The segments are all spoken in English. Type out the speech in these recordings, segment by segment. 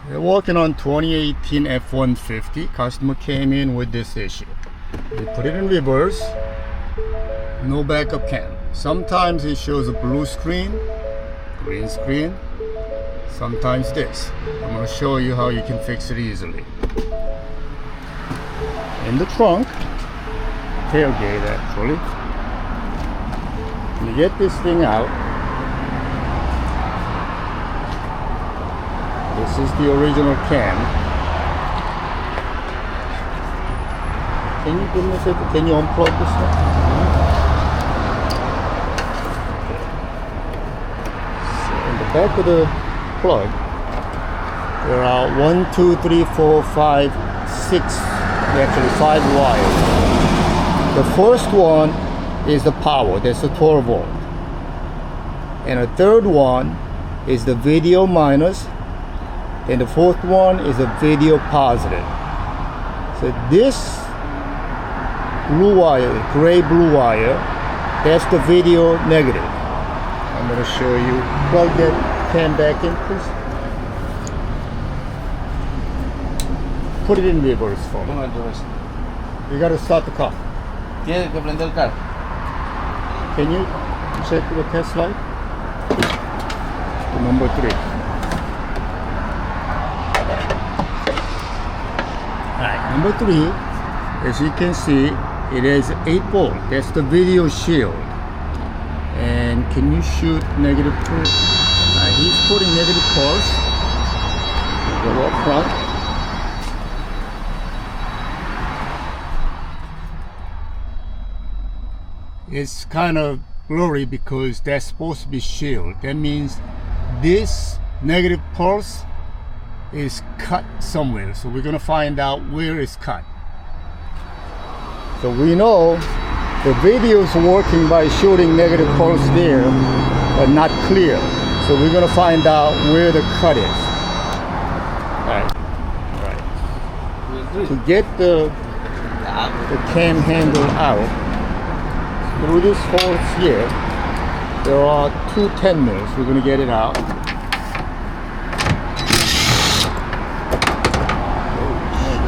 We're working on 2018 F-150. Customer came in with this issue. We put it in reverse, no backup cam. Sometimes it shows a blue screen, green screen, sometimes this. I'm going to show you how you can fix it easily. In the trunk, tailgate actually, you get this thing out. This is the original cam. Can you do me a favor? Can you unplug this one? So in the back of the plug, there are 1, 2, 3, 4, 5, 6, actually 5 wires. The first one is the power, that's a 12 volt. And the third one is the video minus. And the fourth one is a video positive. So this blue wire, gray blue wire, that's the video negative. I'm going to show you. Plug that cam back in, please. Put it in reverse for me. You got to start the car. Tiene que prender el carro. Can you check the test light? Number 3. Alright, number 3, as you can see, it is 8 volt. That's the video shield. And can you shoot negative 2? He's putting negative pulse. Go up front. It's kind of blurry because that's supposed to be shield. That means this negative pulse is cut somewhere. So we're going to find out where it's cut. So we know the video is working by shooting negative pulse there, but not clear. So we're going to find out where the cut is. Right. To get the cam handle out, through this hole here, there are 2 10 mils. We're going to get it out.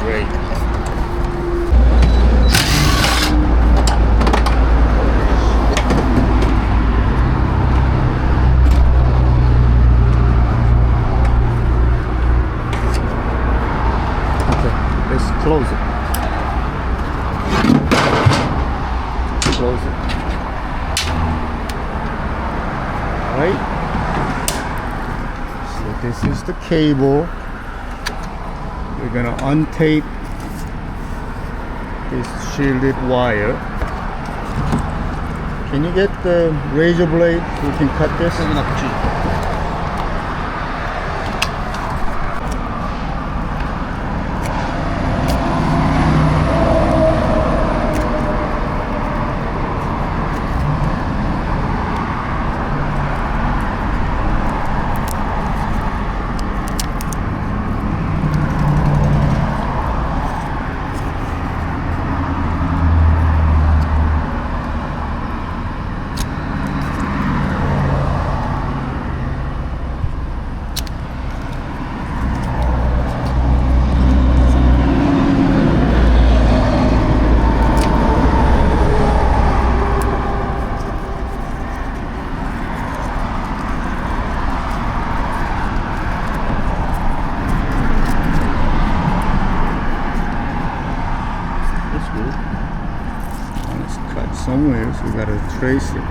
Great. Okay, let's close it. Close it. Alright. So this is the cable. We're going to untape this shielded wire. Can you get the razor blade so we can cut this? Somewhere, so we gotta trace it.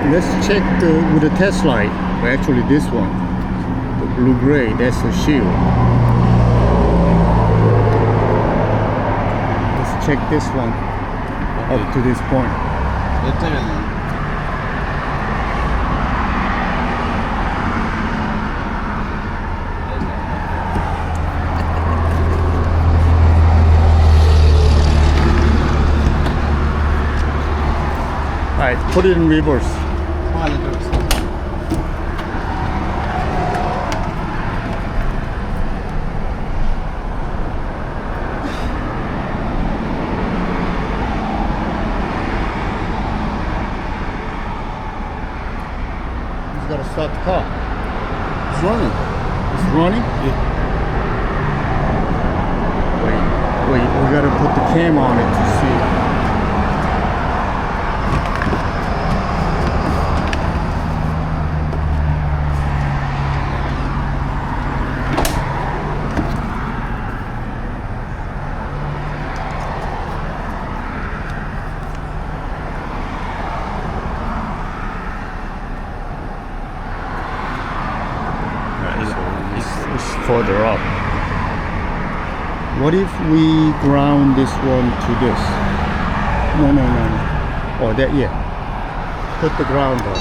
Let's check with the test light. Well, actually this one, the blue-gray, that's the shield. Let's check this one up to this point. Alright, put it in reverse. Póngale en reversa. He's gotta start the car. It's running. It's running? Yeah. Wait, we gotta put the cam on it to see. It's further up. What if we ground this one to this? No. Oh, that, yeah. Put the ground on.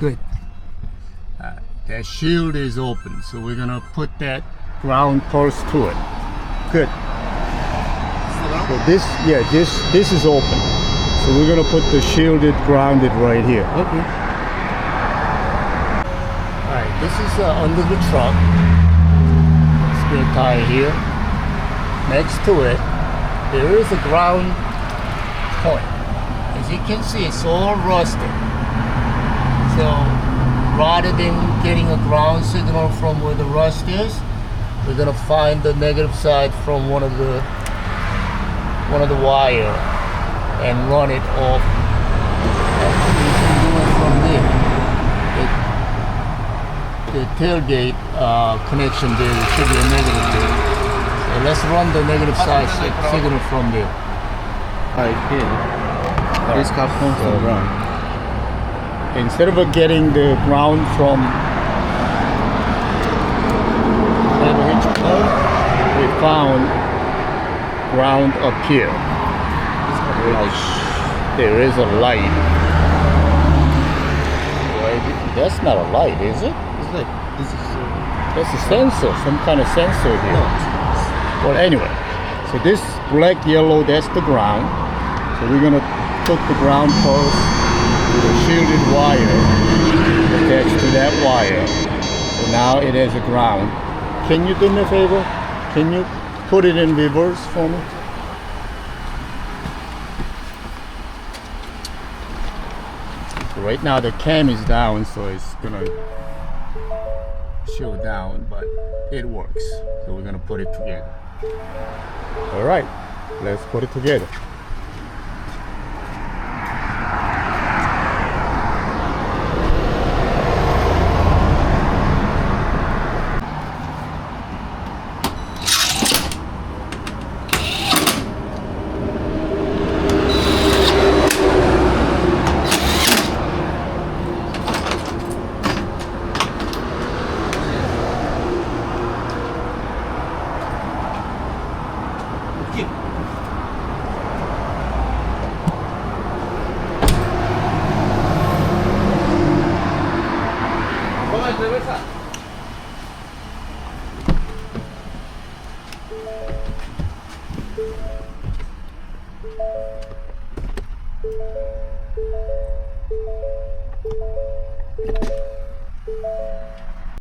Good. That shield is open, so we're gonna put that ground pulse to it. Good. So this is open. So we're gonna put the shielded grounded right here. Okay. Alright, this is under the truck. Spare tire here. Next to it, there is a ground point. As you can see, it's all rusted. So rather than getting a ground signal from where the rust is, we're gonna find the negative side from one of the wire and run it off. Actually, you can do it from there. The tailgate connection there should be a negative there. So let's run the negative side signal from there. Okay. This car comes from ground. Instead of getting the ground from we found ground up here. There is a light. That's not a light, is it? It's like this is. That's a sensor, some kind of sensor here. No. Well, anyway, so this black yellow, that's the ground. So we're gonna put the ground post with a shielded wire attached to that wire. So now it has a ground. Can you do me a favor? Can you put it in reverse for me? So right now the cam is down, so it's gonna show down, but it works. So we're gonna put it together. All right, let's put it together. Póngale en reversa.